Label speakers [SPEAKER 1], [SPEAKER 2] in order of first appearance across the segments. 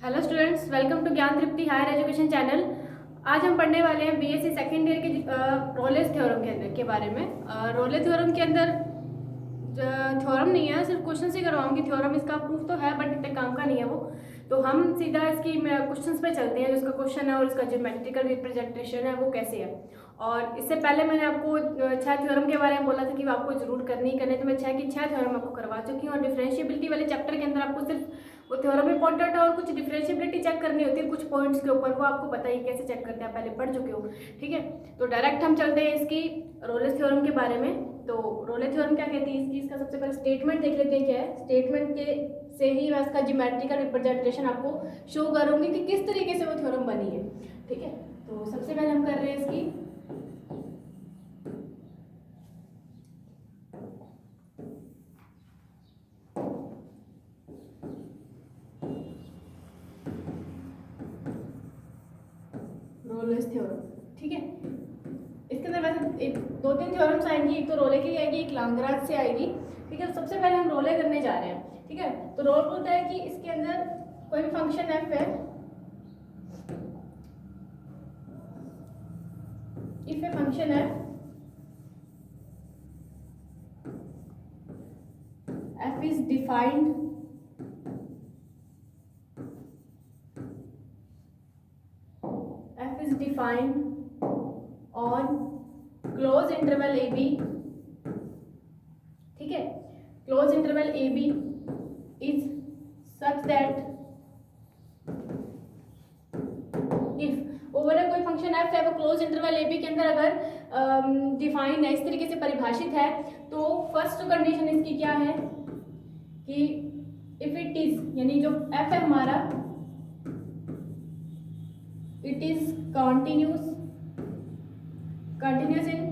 [SPEAKER 1] Hello students, welcome to ज्ञान तृप्ति higher education channel. आज हम पढ़ने वाले हैं बीएससी सेकेंड ईयर के रोलेस थ्योरम के बारे में। रोले थ्योरम के अंदर थ्योरम नहीं है, सिर्फ क्वेश्चन से करवाऊंगी। थ्योरम इसका प्रूफ तो है बट इतने काम का नहीं है वो। तो हम सीधा इसकी क्वेश्चंस पे चलते हैं। जो इसका क्वेश्चन है और इसका ज्योमेट्रिकल रिप्रेजेंटेशन है वो कैसे है। और इससे पहले मैंने आपको 6 थ्योरम के बारे में बोला था कि वो आपको जरूर करनी तो मैं 6 की 6 थ्योरम आपको करवा चुकी हूँ। और डिफरेंशिएबिलिटी वाले चैप्टर के अंदर आपको सिर्फ वो थ्योरम इंपॉर्टेंट है और कुछ डिफरेंशिएबिलिटी चेक करनी होती है कुछ पॉइंट्स के ऊपर। वो आपको पता ही कैसे चेक करते हैं, पहले पढ़ चुके हो। ठीक है, तो डायरेक्ट हम चलते हैं इसकी रोलेस थ्योरम के बारे में। तो रोले थ्योरम क्या कहती है इसका सबसे पहले स्टेटमेंट देख लेते हैं क्या है। स्टेटमेंट के से ही मैं इसका ज्योमेट्रिकल रिप्रेजेंटेशन आपको शो करूंगी कि किस तरीके से वो थ्योरम बनी है। ठीक है, तो सबसे पहले हम कर रहे हैं इसकी रोलेस थ्योरम। ठीक है, इसके अंदर वैसे 2-3 थ्योरम्स आएंगी। एक तो रोले की आएगी, एक लाग्रांज से आएगी। ठीक है, तो सबसे पहले हम रोले करने जा रहे हैं। ठीक है, तो रोल बोलता है कि इसके अंदर कोई भी फंक्शन एफ है, इफ ए फंक्शन है F is defined on close interval ab। ठीक है, close interval ab is such that if over कोई फंक्शन f है वो क्लोज इंटरवल ab के अंदर अगर डिफाइन है, इस तरीके से परिभाषित है, तो फर्स्ट कंडीशन इसकी क्या है कि इफ इट इज, यानी जो f है हमारा, it is continuous in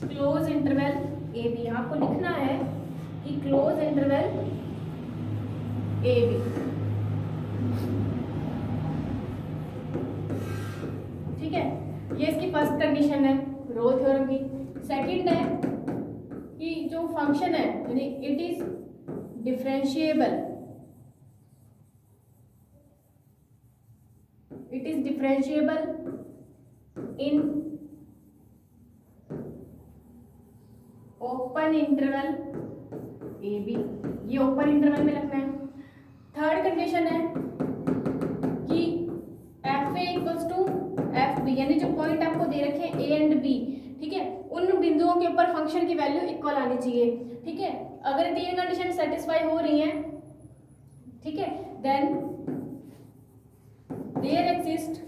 [SPEAKER 1] close interval A b. यहाँ आपको लिखना है कि क्लोज इंटरवल ए बी। ठीक है, ये इसकी फर्स्ट कंडीशन है रोल थ्योरम की। सेकंड है कि जो फंक्शन है यानी it is differentiable, in open interval A b. ये ओपन इंटरवल में रखना है। थर्ड कंडीशन है कि F A equals to F b, यानी जो पॉइंट आपको दे रखे हैं ए एंड बी, ठीक है, उन बिंदुओं के ऊपर फंक्शन की वैल्यू इक्वल आनी चाहिए। ठीक है, अगर तीन कंडीशन सेटिस्फाई हो रही हैं, ठीक है, then there exist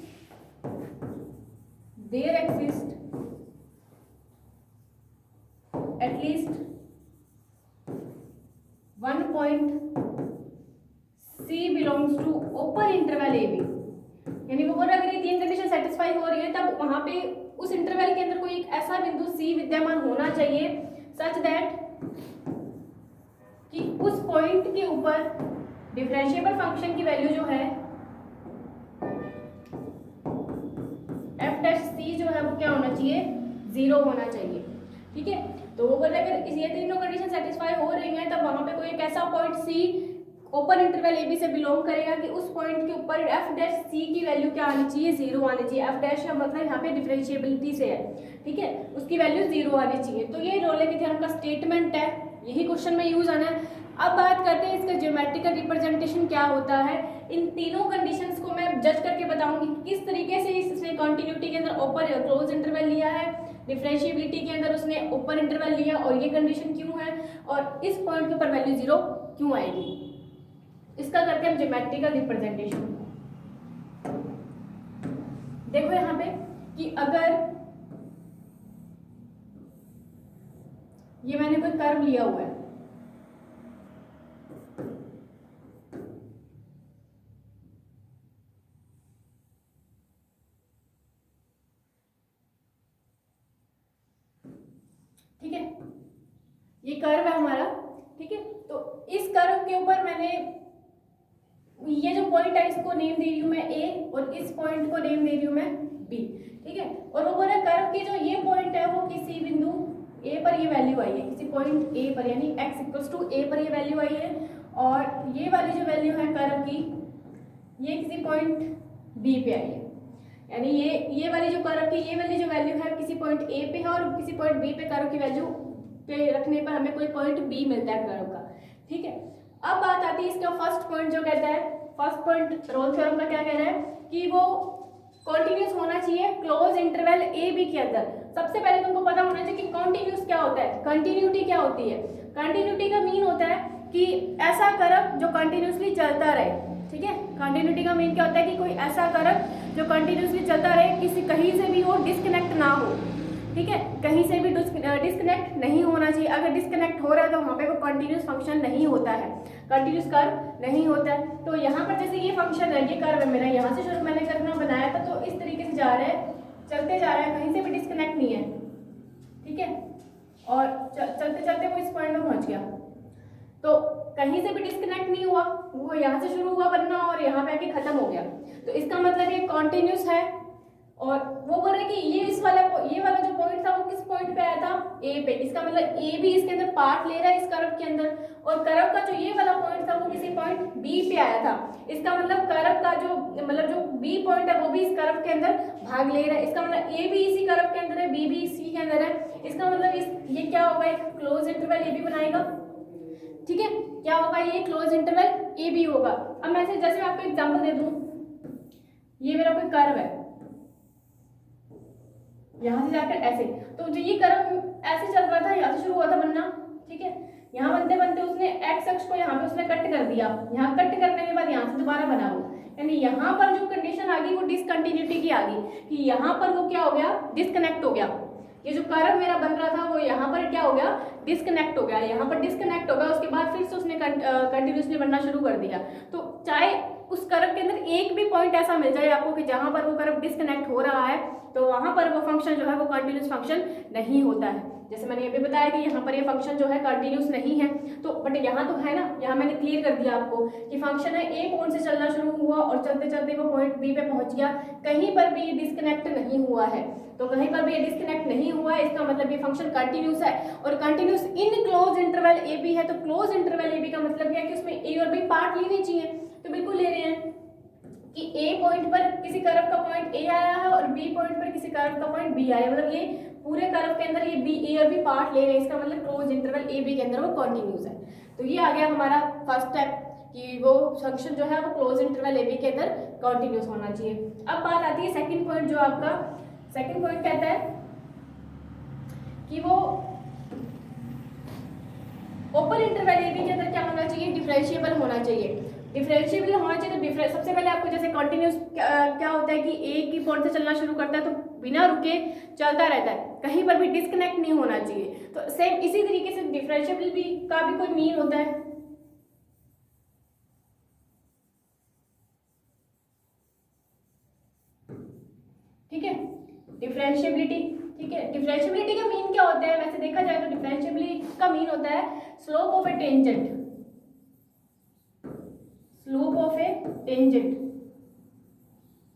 [SPEAKER 1] at least one point C belongs to open interval AB। यानी वो अगर ये तीन कंडीशन सेटिस्फाई हो रही है तब वहां पे उस इंटरवल के अंदर कोई एक ऐसा बिंदु C विद्यमान होना चाहिए सच दैट कि उस पॉइंट के ऊपर डिफरेंशिएबल फंक्शन की वैल्यू जो है f डैश C जो है वो क्या होना चाहिए, 0 होना चाहिए। ठीक है, तो वो बोला अगर ये तीनों कंडीशन सेटिस्फाई हो रही हैं तब वहां पे कोई एक ऐसा point C open interval A B से बिलोंग करेगा कि उस पॉइंट के ऊपर एफ डैश सी की वैल्यू क्या आनी चाहिए, 0 आनी चाहिए। एफ डैश का मतलब यहाँ पे डिफरेंशिएबिलिटी से है। ठीक है, उसकी वैल्यू 0 आनी चाहिए। तो ये रोले के थ्योरम का स्टेटमेंट है, यही क्वेश्चन में यूज आना है। अब बात करते हैं इसका ज्योमेट्रिकल रिप्रेजेंटेशन क्या होता है। इन तीनों कंडीशंस को मैं जज करके बताऊंगी किस तरीके से इसने कंटिन्यूटी के अंदर ओपन क्लोज इंटरवल लिया है, डिफरेंशिएबिलिटी के अंदर उसने ओपन इंटरवल लिया और ये कंडीशन क्यों है, और इस पॉइंट के ऊपर वैल्यू 0 क्यों आएगी। इसका करते हैं हम ज्योमेट्रिकल रिप्रेजेंटेशन। देखो यहाँ पे कि अगर ये मैंने कोई कर्व लिया हुआ है, ठीक है, ये कर्व है हमारा। ठीक है, तो इस कर्व के ऊपर मैंने ये जो पॉइंट है इसको नेम दे रही हूं मैं ए और इस पॉइंट को नेम दे रही हूं मैं बी। ठीक है, और वो बोला कर्व की जो ये पॉइंट है वो किसी बिंदु ए पर ये वैल्यू आई है, किसी पॉइंट ए पर, यानी x इक्वल्स टू ए पर ये वैल्यू आई है, और ये वाली जो वैल्यू है कर्व की ये किसी पॉइंट बी पे आई है, यानी ये वाली जो कर्व की ये वाली जो वैल्यू है किसी पॉइंट ए पे है और किसी पॉइंट बी पे कर्व की वैल्यू पे रखने पर हमें कोई पॉइंट बी मिलता है कर्व का। ठीक है, अब बात आती है इसका फर्स्ट पॉइंट जो कहता है, फर्स्ट पॉइंट रोल थ्योरम का क्या कह रहा है कि वो कॉन्टिन्यूस होना चाहिए क्लोज इंटरवल ए बी के अंदर। सबसे पहले तुमको पता होना चाहिए कि कॉन्टिन्यूस क्या होता है, कंटिन्यूटी क्या होती है। कंटिन्यूटी का मीन होता है कि ऐसा कर्व जो कंटिन्यूसली चलता रहे। ठीक है, कंटिन्यूटी का मीन क्या होता है कि कोई ऐसा कर्व जो कंटिन्यूसली चलता रहे, किसी कहीं से भी वो डिस्कनेक्ट ना हो। ठीक है, कहीं से भी डिस्कनेक्ट नहीं होना चाहिए। अगर डिस्कनेक्ट हो रहा है तो वहाँ पे वो कंटिन्यूस फंक्शन नहीं होता है, कंटिन्यूस कर्व नहीं होता है। तो यहाँ पर जैसे ये फंक्शन है, ये कर्व है मेरा, यहाँ से शुरू मैंने कर्व बनाया था, तो इस तरीके से जा रहा है, चलते जा रहा है, कहीं से भी डिस्कनेक्ट नहीं है। ठीक है, और चलते चलते वो इस पॉइंट में पहुंच गया, तो कहीं से भी डिस्कनेक्ट नहीं हुआ, वो यहाँ से शुरू हुआ बनना और यहाँ पे आके खत्म हो गया। तो इसका मतलब ये कॉन्टिन्यूस है। और वो बोल रहे कि ये वाला जो पॉइंट था वो किस पॉइंट पे आया था, ए पे। इसका मतलब ए भी इसके अंदर पार्ट ले रहा है इस कर्व के अंदर, और कर्व का जो ये वाला पॉइंट था वो किसी पॉइंट बी पे आया था। इसका मतलब कर्व का जो बी पॉइंट है वो भी इस कर्व के अंदर भाग ले रहा है। इसका मतलब ए भी इसी कर्व के अंदर है, बी भी इसी के अंदर है। इसका मतलब ये क्या होगा, एक क्लोज इंटरवल ए बी बनाएगा। ठीक है, क्या होगा, ये क्लोज इंटरवल ए बी होगा। अब मैं जैसे मैं आपको एग्जांपल दे दूं, ये मेरा कोई कर्व है, यहाँ से जाकर ऐसे, तो जो ये कर्व ऐसे चल रहा था, यहाँ से शुरू हुआ था बनना। ठीक है, यहाँ बनते बनते उसने एक्स अक्ष को यहाँ पे उसने कट कर दिया, यहाँ कट करने के बाद यहाँ से दोबारा बना वो, यानी यहाँ पर जो कंडीशन आ गई वो डिसकंटिन्यूटी की आ गई कि यहाँ पर वो क्या हो गया, डिस्कनेक्ट हो गया। ये जो कर्व मेरा बन रहा था वो यहाँ पर क्या हो गया, डिस्कनेक्ट हो गया, यहाँ पर डिस्कनेक्ट हो गया। उसके बाद फिर से उसने कंटिन्यूसली बनना शुरू कर दिया। तो चाहे उस कर्व के अंदर एक भी पॉइंट ऐसा मिल जाए आपको कि जहां पर वो कर्व डिस्कनेक्ट हो रहा है, तो वहां पर वो फंक्शन जो है वो कंटिन्यूस फंक्शन नहीं होता है। जैसे मैंने ये भी बताया कि यहाँ पर ये फंक्शन जो है कंटिन्यूस नहीं है, तो बट यहाँ तो है ना, यहाँ मैंने क्लियर कर दिया आपको कि फंक्शन है ए पॉइंट से चलना शुरू हुआ और चलते चलते वो पॉइंट बी पे पहुंच गया, कहीं पर भी डिस्कनेक्ट नहीं हुआ है। तो कहीं पर भी ये डिस्कनेक्ट नहीं हुआ है, इसका मतलब ये फंक्शन कंटिन्यूस है, और continuous in close interval A b है। तो क्लोज इंटरवल ए बी का मतलब क्या है कि उसमें ए और बी पार्ट लेने चाहिए, तो बिल्कुल ले रहे हैं कि ए पॉइंट पर किसी कर्व का पॉइंट ए आया है और बी पॉइंट पर किसी कर्व का पॉइंट बी आया है, मतलब ये पूरे कर्व के अंदर ये बी ए और बी पार्ट ले रहे हैं। इसका मतलब क्लोज इंटरवल ए बी के अंदर वो कंटिन्यूस है। तो ये आ गया हमारा फर्स्ट स्टेप कि वो फंक्शन जो है वो क्लोज इंटरवल ए बी के अंदर कंटिन्यूस होना चाहिए। अब बात आती है सेकंड पॉइंट, जो आपका सेकंड पॉइंट कहता है कि वो ओपन इंटरवल ए बी के अंदर क्या होना चाहिए, डिफरेंशिएबल होना चाहिए। डिफरेंशिएबल होना चाहिए तो सबसे पहले आपको जैसे कंटिन्यूस क्या होता है कि एक ही पॉइंट से चलना शुरू करता है तो बिना रुके चलता रहता है, कहीं पर भी डिस्कनेक्ट नहीं होना चाहिए। तो सेम इसी तरीके से डिफरेंशिएबल भी का भी कोई मीन होता है। ठीक है, डिफरेंशिएबिलिटी। ठीक है, डिफरेंशिएबिलिटी का मीन क्या होता है, वैसे देखा जाए तो डिफरेंशिएबिलिटी का मीन होता है slope of a tangent. Slope of a tangent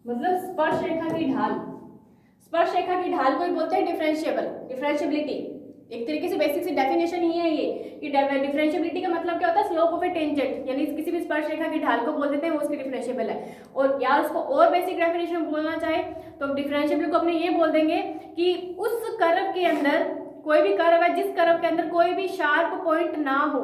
[SPEAKER 1] मतलब स्पर्श रेखा की ढाल। स्पर्श रेखा की ढाल को ही बोलते हैं डिफरेंशिएबिलिटी। एक तरीके से बेसिक सी डेफिनेशन ही है ये कि डिफरेंशिएबिलिटी का मतलब क्या होता है, स्लोप ऑफ ए टेंजेंट, यानी किसी भी स्पर्श रेखा की ढाल को बोल देते हैं वो उसकी डिफरेंशिएबल है। और या उसको और बेसिक डेफिनेशन बोलना चाहे तो डिफरेंशिएबल को अपने ये बोल देंगे कि उस कर्व के अंदर, कोई भी कर्व है जिस कर्व के अंदर कोई भी शार्प पॉइंट ना हो,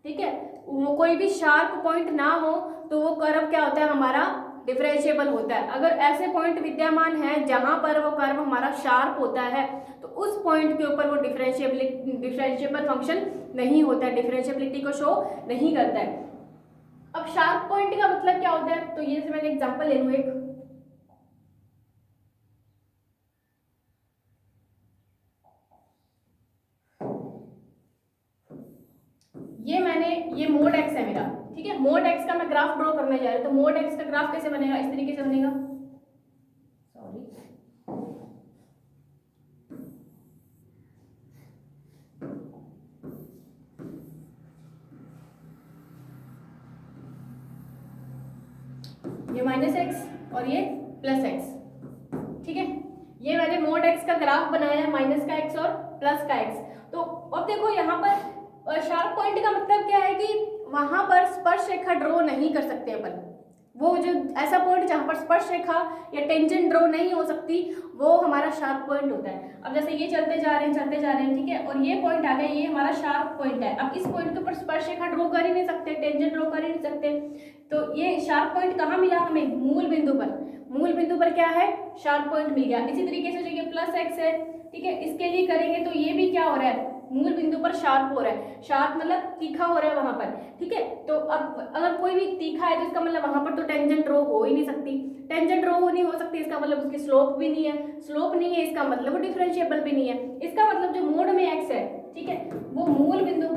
[SPEAKER 1] ठीक है, वो कोई भी शार्प पॉइंट ना हो, तो वो कर्व क्या होता है, हमारा डिफरेंशिएबल होता है। अगर ऐसे पॉइंट विद्यमान है जहां पर वो कर्व हमारा शार्प होता है तो उस पॉइंट के ऊपर वो डिफरेंशिएबल फंक्शन नहीं होता है, डिफरेंशिएबिलिटी को शो नहीं करता है। अब शार्प पॉइंट का मतलब क्या होता है, तो ये से मैंने एग्जांपल ले लूं एक, ये मोड एक्स है मेरा, ठीक है, मोड एक्स का मैं ग्राफ ड्रॉ करने जा रहा हूं। तो मोड एक्स का ग्राफ कैसे बनेगा, इस तरीके से बनेगा, सॉरी, ये माइनस एक्स और ये प्लस एक्स। ठीक है, ये मैंने मोड एक्स का ग्राफ बनाया है, माइनस का एक्स और प्लस का एक्स। तो अब देखो यहाँ पर शार्प पॉइंट का मतलब क्या है कि वहां पर स्पर्श रेखा ड्रॉ नहीं कर सकते अपन, वो जो ऐसा पॉइंट जहाँ पर स्पर्श रेखा या टेंजेंट ड्रॉ नहीं हो सकती वो हमारा शार्प पॉइंट होता है। अब जैसे ये चलते जा रहे हैं, ठीक है, और ये पॉइंट आ गया, ये हमारा शार्प पॉइंट है। अब इस पॉइंट के ऊपर स्पर्श रेखा ड्रॉ कर ही नहीं सकते, टेंजेंट ड्रॉ कर ही नहीं सकते, तो ये शार्प पॉइंट कहाँ मिला हमें? मूल बिंदु पर। मूल बिंदु पर क्या है? शार्प पॉइंट मिल गया। इसी तरीके से जो ये प्लस एक्स है, ठीक है, इसके लिए करेंगे तो ये भी क्या हो रहा है? मूल बिंदु पर शार्प हो रहा है। शार्प मतलब तीखा हो रहा है वहां पर, ठीक है। तो अब अगर कोई भी तीखा है तो इसका मतलब वहां पर तो टेंजेंट ड्रॉ हो ही नहीं सकती। टेंजेंट ड्रॉ नहीं हो सकती, इसका मतलब उसकी स्लोप भी नहीं है। स्लोप नहीं है, इसका मतलब वो डिफरेंशिएबल भी नहीं है। इसका मतलब जो मोड में एक्स है, ठीक है, वो मूल बिंदु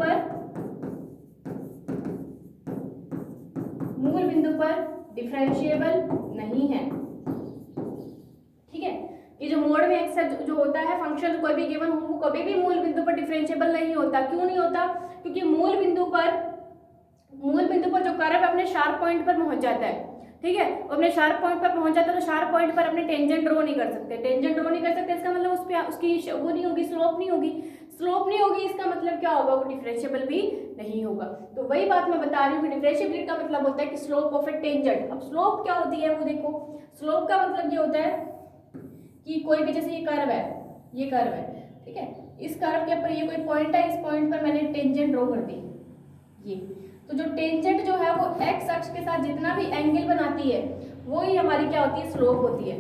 [SPEAKER 1] पर डिफरेंशिएबल नहीं है, ठीक है। ये जो मोड में एक्स जो होता है फंक्शन कोई भी गिवन हो, वो कभी भी मूल बिंदु पर डिफरेंशिएबल नहीं होता। क्यों नहीं होता? क्योंकि मूल बिंदु पर जो कर्व अपने शार्प पॉइंट पर पहुंच जाता है, ठीक है, अपने शार्प पॉइंट पर पहुंच जाता है, तो शार्प पॉइंट पर अपने टेंजेंट ड्रॉ नहीं कर सकते। टेंजेंट ड्रॉ नहीं कर सकते, इसका मतलब उस पे उसकी वो नहीं होगी, स्लोप नहीं होगी। स्लोप नहीं होगी, इसका मतलब क्या होगा? वो डिफरेंशिएबल भी नहीं होगा। तो वही बात मैं बता रही हूँ कि डिफरेंशिएबिलिटी का मतलब होता है कि स्लोप ऑफ ए टेंजेंट। अब स्लोप क्या होती है वो देखो। स्लोप का मतलब ये होता है कि कोई भी, जैसे ये कर्व है, ठीक है, इस कर्व के ऊपर ये कोई पॉइंट है, इस पॉइंट पर मैंने टेंजेंट ड्रॉ कर दी, ये तो जो टेंजेंट जो है वो एक्स अक्ष के साथ जितना भी एंगल बनाती है वो ही हमारी क्या होती है? स्लोप होती है।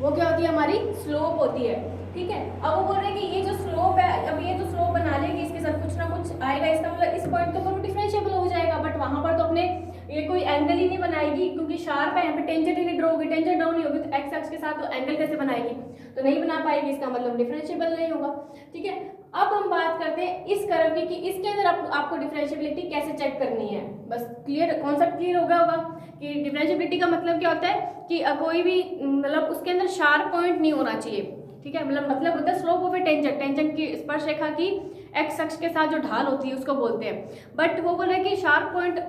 [SPEAKER 1] वो क्या होती है? हमारी स्लोप होती है, ठीक है। अब वो बोल रहे हैं कि ये जो स्लोप है, अब ये जो स्लोप बना लेगी, इसके साथ कुछ ना कुछ आएगा, इसका मतलब इस पॉइंट के ऊपर वो डिफरेंशिएबल हो जाएगा, बट वहां पर तो अपने ये कोई एंगल ही नहीं बनाएगी, क्योंकि शार्प है, यहाँ पे टेंजेंट ही नहीं ड्रॉ होगी। टेंजेंट ड्रॉ नहीं होगी तो एक्स अक्ष के साथ तो एंगल कैसे बनाएगी? तो नहीं बना पाएगी, इसका मतलब डिफरेंशिएबल नहीं होगा, ठीक है। अब हम बात करते हैं इस कर्व की कि इसके अंदर आपको डिफरेंशिएबिलिटी कैसे चेक करनी है। बस क्लियर कॉन्सेप्ट क्लियर होगा कि डिफरेंशिएबिलिटी का मतलब क्या होता है कि कोई भी मतलब उसके अंदर शार्प पॉइंट नहीं होना चाहिए, ठीक है। मतलब होता है स्लोप ऑफ ए टेंजेंट की स्पर्श रेखा की एक्स अक्ष के साथ जो ढाल होती है उसको बोलते हैं। बट वो बोल रहे हैं कि शार्प पॉइंट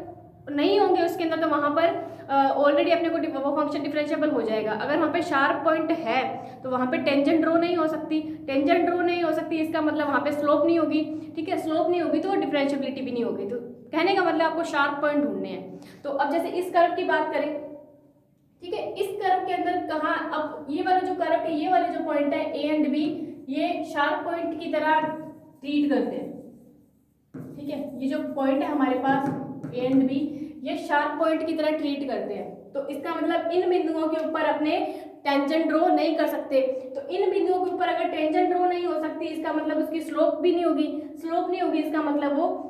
[SPEAKER 1] नहीं होंगे उसके अंदर, तो वहां पर ऑलरेडी अपने को वो फंक्शन डिफरेंशिएबल हो जाएगा। अगर वहां पे शार्प पॉइंट है तो वहां पे टेंजेंट ड्रॉ नहीं हो सकती। टेंजेंट ड्रॉ नहीं हो सकती, इसका मतलब वहां पे स्लोप नहीं होगी, ठीक है। स्लोप नहीं होगी तो डिफरेंशिएबिलिटी भी नहीं होगी। तो कहने का मतलब आपको शार्प पॉइंट ढूंढने हैं। तो अब जैसे इस कर्व की बात करें, ठीक है, इस कर्व के अंदर कहाँ, अब ये वाला जो कर्व है, ये वाले जो पॉइंट है ए एंड बी, ये शार्प पॉइंट की तरह ट्रीट करते हैं, ठीक है। ये जो पॉइंट है हमारे पास ए एंड बी, ये शार्प पॉइंट की तरह ट्रीट करते हैं। तो इसका मतलब इन बिंदुओं के ऊपर अपने टेंजेंट ड्रॉ नहीं कर सकते। तो इन बिंदुओं के ऊपर अगर टेंजेंट ड्रॉ नहीं हो सकती, इसका मतलब उसकी स्लोप भी नहीं होगी। स्लोप नहीं होगी, इसका मतलब वो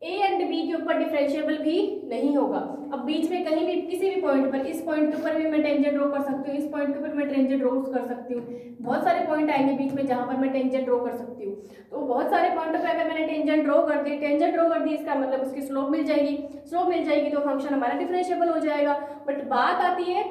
[SPEAKER 1] ए एंड बी के ऊपर डिफरेंशिएबल भी नहीं होगा। अब बीच में कहीं भी किसी भी पॉइंट पर, इस पॉइंट के ऊपर भी मैं टेंजेंट ड्रॉ कर सकती हूँ, इस पॉइंट के ऊपर मैं टेंजेंट ड्रॉ कर सकती हूँ। बहुत सारे पॉइंट आएंगे बीच में जहां पर मैं टेंजेंट ड्रॉ कर सकती हूँ। तो बहुत सारे पॉइंटों पे अगर मैंने टेंजेंट ड्रॉ कर दी, इसका मतलब उसकी स्लोप मिल जाएगी तो फंक्शन हमारा डिफरेंशिएबल हो जाएगा। बट बात आती है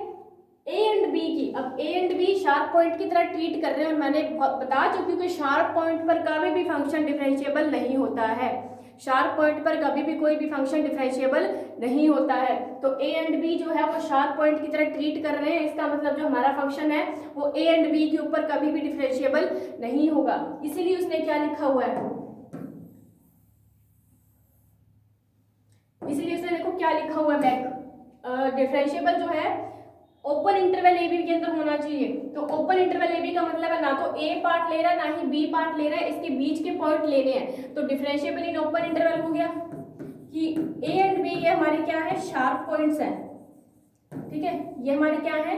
[SPEAKER 1] ए एंड बी की। अब a and b sharp point की तरह ट्रीट कर रहे हैं, और मैंने बता चुकी हूँ कि शार्प पॉइंट पर कभी भी फंक्शन डिफरेंशिएबल नहीं होता है। शार्प पॉइंट पर कभी भी कोई भी फंक्शन डिफरेंशिएबल नहीं होता है। तो ए एंड बी जो है वो शार्प पॉइंट की तरह ट्रीट कर रहे हैं, इसका मतलब जो हमारा फंक्शन है वो ए एंड बी के ऊपर कभी भी डिफरेंशिएबल नहीं होगा। इसीलिए उसने क्या लिखा हुआ है, इसलिए उसने देखो क्या लिखा हुआ है बैक, डिफरेंशिएबल जो है ओपन इंटरवल ए बी के अंदर होना चाहिए। तो ओपन इंटरवल ए बी का मतलब है ना तो ए पार्ट ले रहा है ना ही बी पार्ट ले रहा है, इसके बीच के पॉइंट लेने हैं। तो डिफरेंशिएबल इन ओपन इंटरवल हो गया कि ए एंड बी ये हमारी क्या है? शार्प पॉइंट्स हैं, ठीक है। ये हमारी क्या है?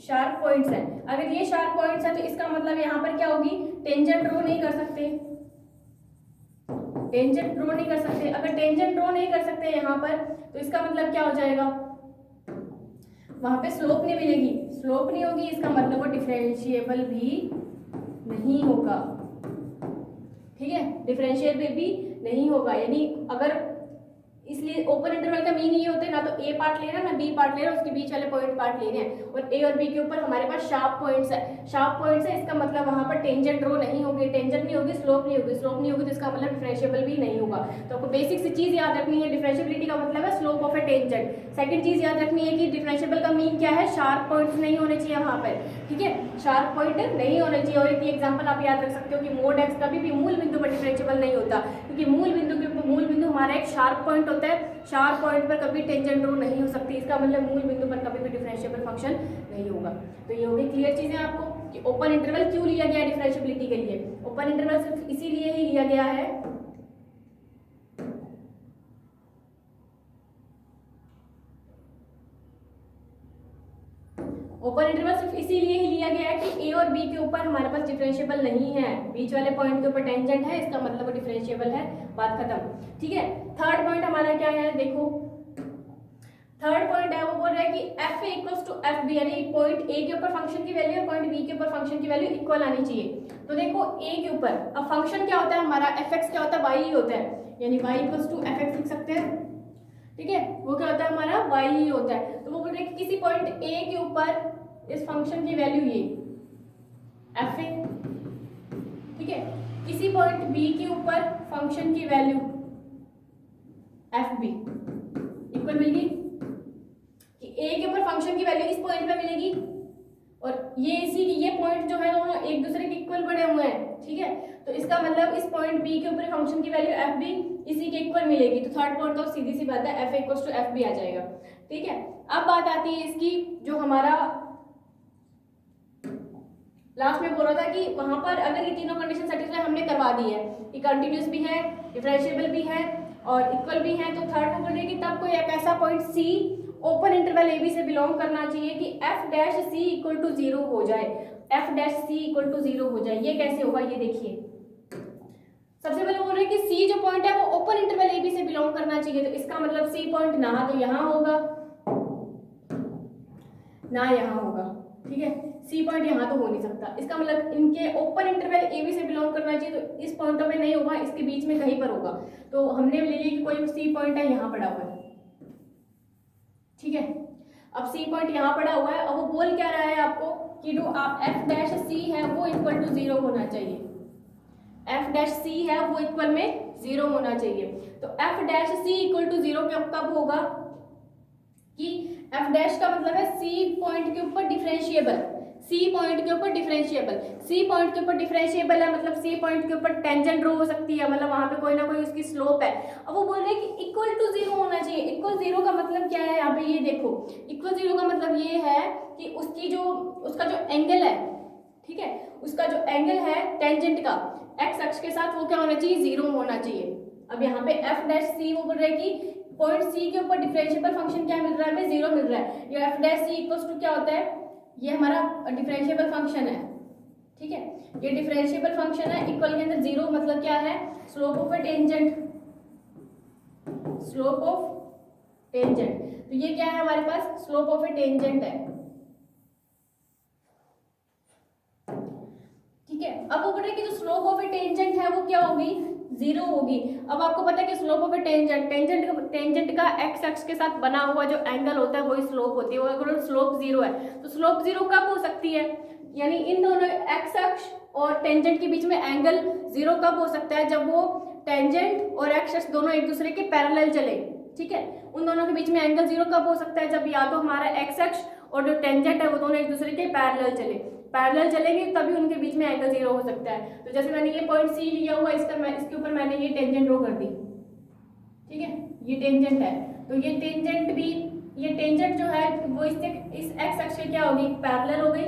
[SPEAKER 1] शार्प पॉइंट्स हैं। अगर ये शार्प पॉइंट्स हैं तो इसका मतलब यहाँ पर क्या होगी? टेंजेंट ड्रॉ नहीं कर सकते, टेंजेंट ड्रॉ नहीं कर सकते। अगर टेंजेंट ड्रॉ नहीं कर सकते यहाँ पर तो इसका मतलब क्या हो जाएगा? वहां पे स्लोप नहीं मिलेगी, स्लोप नहीं होगी, इसका मतलब वो डिफरेंशिएबल भी नहीं होगा, ठीक है। डिफरेंशिएबल भी नहीं होगा, यानी अगर, इसलिए ओपन इंटरवल का मीन ये होता है ना तो ए पार्ट ले रहा है ना बी पार्ट ले रहा है, उसके बीच वाले पॉइंट पार्ट लेने हैं। और ए और बी के ऊपर हमारे पास शार्प पॉइंट्स है, शार्प पॉइंट्स है, इसका मतलब वहां पर टेंजेंट ड्रॉ नहीं होगी, टेंजेंट नहीं होगी, स्लोप नहीं होगी तो इसका मतलब डिफरेंशिएबल भी नहीं होगा। तो आपको बेसिक सी चीज याद रखनी है, डिफरेंशिएबिलिटी का मतलब है स्लोप ऑफ ए ऊपर टेंजेंट। सेकंड चीज याद रखनी है कि डिफरेंशिएबल का मीन क्या है, शार्प पॉइंट्स नहीं होने चाहिए वहां पर, ठीक है, शार्प पॉइंट नहीं होने चाहिए। और एक एग्जांपल आप याद रख सकते हो कि मोड एक्स कभी भी मूल बिंदु पर डिफरेंशिएबल नहीं होता, क्योंकि मूल बिंदु हमारा एक शार्प पॉइंट होता है, शार्प पॉइंट पर कभी टेंजेंट रो नहीं हो सकती, इसका मतलब मूल बिंदु पर कभी भी डिफरेंशिएबल फंक्शन नहीं होगा। तो ये होगी क्लियर चीजें आपको कि ओपन इंटरवल क्यों लिया गया है डिफरेंशिएबिलिटी के लिए। ओपन इंटरवल सिर्फ इसीलिए ही लिया गया है ओपन इंटरवल सिर्फ इसीलिए ही लिया गया है कि ए और बी के ऊपर हमारे पास डिफरेंशिएबल नहीं है, बीच वाले पॉइंट के ऊपर टेंजेंट है, इसका मतलब वो डिफरेंशिएबल है, बात खत्म, ठीक है। थर्ड पॉइंट हमारा क्या है, देखो थर्ड पॉइंट है वो बोल रहा है कि F A equals to F b, यानी पॉइंट ए के ऊपर फंक्शन की वैल्यू और पॉइंट बी के ऊपर फंक्शन की वैल्यू इक्वल आनी चाहिए। तो देखो ए के ऊपर अब फंक्शन क्या होता है हमारा, एफ एक्स क्या होता है, वाई ही होता है, यानी Y equals to F X लिख सकते हैं, ठीक है, वो क्या होता है हमारा वाई ही होता है। तो वो बोल रहे हैं कि किसी पॉइंट ए के ऊपर इस फंक्शन की वैल्यू ये एफ ए, ठीक है, किसी पॉइंट बी के ऊपर फंक्शन की वैल्यू एफ बी इक्वल मिलेगी कि ए के ऊपर फंक्शन की वैल्यू इस पॉइंट पे मिलेगी और ये पॉइंट जो है दोनों एक दूसरे के इक्वल बने हुए हैं, ठीक है। तो इसका मतलब इस पॉइंट बी के ऊपर फंक्शन की वैल्यू एफ बी इसी के इक्वल मिलेगी। तो थर्ड पॉइंट तो सीधी सी बात है F equals to F B आ जाएगा, ठीक है। अब बात आती है इसकी जो हमारा लास्ट में बोल रहा था कि वहां पर अगर ये तीनों कंडीशन सेटिस्फाई हमने करवा दी है कि कंटिन्यूस भी है, डिफरेंशिएबल भी है और इक्वल भी है, तो थर्ड को बोल रहे कि तब कोई एक ऐसा point C open interval A B से बिलोंग करना चाहिए कि F dash C equal to 0 हो जाए, F dash C equal to 0 हो जाए। ये कैसे होगा ये देखिए, सबसे पहले बोल रहे हैं कि सी जो पॉइंट है वो ओपन इंटरवल ए बी से बिलोंग करना चाहिए। तो इसका मतलब सी पॉइंट ना तो यहाँ होगा ना यहाँ होगा, ठीक है, सी पॉइंट यहाँ तो हो नहीं सकता, इसका मतलब इनके ओपन इंटरवल ए बी से बिलोंग करना चाहिए। तो इस पॉइंटों में नहीं होगा, इसके बीच में कहीं पर होगा। तो हमने ले लिया कि कोई सी पॉइंट है यहाँ पड़ा हुआ है, ठीक है। अब सी पॉइंट यहाँ पड़ा हुआ है, अब वो बोल क्या रहा है आपको कि जो आप एफ डैश सी है वो इक्वल टू 0 होना चाहिए, एफ डैश सी है वो इक्वल में 0 होना चाहिए। तो F dash C equal to 0 कब होगा कि एफ डैश का मतलब है सी पॉइंट के ऊपर डिफरेंशिएबल, सी पॉइंट के ऊपर डिफरेंशिएबल, सी पॉइंट के ऊपर डिफरेंशिएबल है मतलब सी पॉइंट के ऊपर टेंजेंट रो हो सकती है, मतलब वहां पे कोई ना कोई उसकी स्लोप है। अब वो बोल रहे हैं कि इक्वल टू 0 होना चाहिए। इक्वल 0 का मतलब क्या है, यहाँ पे ये देखो इक्वल 0 का मतलब ये है कि उसका जो एंगल है, ठीक है, उसका जो एंगल है टेंजेंट का एक्स अक्ष के साथ वो क्या होना चाहिए, 0 होना चाहिए। अब यहाँ पे एफ डैश सी वो बोल रहे हैं कि पॉइंट सी के ऊपर डिफरेंशिएबल फंक्शन क्या मिल रहा है हमें, 0 मिल रहा है। ये F dash C equals to क्या होता है, ये हमारा डिफरेंशिएबल फंक्शन है, ठीक है, ये डिफरेंशिएबल फंक्शन है। इक्वल के अंदर 0 मतलब क्या है, slope of a tangent, slope of tangent. तो ये क्या है हमारे पास, स्लोप ऑफ ए टेंजेंट है, ठीक है। अब वो बोल रहे हैं कि जो स्लोप ऑफ ए टेंजेंट है वो क्या होगी, 0 होगी। अब आपको पता है कि स्लोप ऑफ ए टेंजेंट का एक्स अक्ष के साथ बना हुआ जो एंगल होता है वही स्लोप होती है। वो अगर स्लोप 0 है तो स्लोप 0 कब हो सकती है, यानी इन दोनों एक्स अक्ष और टेंजेंट के बीच में एंगल 0 कब हो सकता है, जब वो टेंजेंट और एक्स अक्ष दोनों एक दूसरे के पैरेलल चले, ठीक है। उन दोनों के बीच में एंगल 0 कब हो सकता है, जब या तो हमारा एक्स अक्ष और जो टेंजेंट है वो दोनों एक दूसरे के पैरेलल चलेंगे तभी उनके बीच में एंगल 0 हो सकता है। तो जैसे मैंने ये पॉइंट सी लिया हुआ, इसके ऊपर मैंने ये टेंजेंट ड्रॉ कर दी, ठीक है, ये टेंजेंट है। तो ये टेंजेंट जो है वो इस एक्स अक्ष से क्या होगी, पैरेलल हो गई,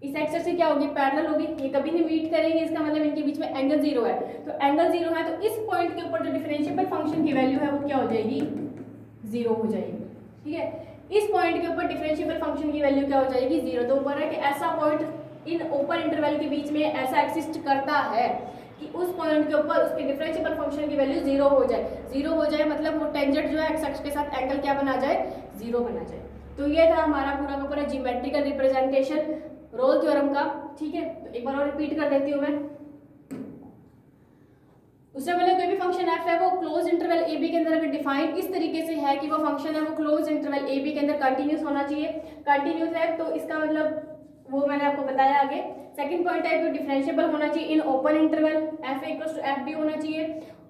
[SPEAKER 1] इस एक्स अक्ष से क्या होगी, पैरेलल होगी, ये कभी नहीं मीट करेंगे, इसका मतलब इनके बीच में एंगल 0 है। तो एंगल 0 है तो इस पॉइंट के ऊपर जो डिफरेंशिएबल फंक्शन की वैल्यू है वो क्या हो जाएगी, 0 हो जाएगी, ठीक है। इस पॉइंट के ऊपर डिफरेंशिएबल फंक्शन की वैल्यू क्या हो जाएगी, 0। तो ऊपर है कि ऐसा पॉइंट इन ओपन इंटरवल के बीच में ऐसा एक्सिस्ट करता है कि उस पॉइंट के ऊपर उसके डिफरेंशिएबल फंक्शन की वैल्यू 0 हो जाए। 0 हो जाए मतलब वो टेंजेंट जो है एक्स अक्ष के साथ एंगल क्या बना जाए, 0 बना जाए। तो ये था हमारा पूरा का पूरा ज्योमेट्रिकल रिप्रेजेंटेशन रोल थ्योरम का, ठीक है। तो एक बार और रिपीट कर देती हूँ मैं। उससे पहले कोई भी फंक्शन f है वो क्लोज इंटरवल ए बी के अंदर अगर डिफाइन इस तरीके से है कि वो फंक्शन है वो क्लोज इंटरवल ए बी के अंदर कंटिन्यूस होना चाहिए, कंटिन्यूस है तो इसका मतलब वो मैंने आपको बताया आगे। सेकंड पॉइंट है कि डिफरेंशिएबल होना चाहिए in open interval, F equals to F B होना चाहिए।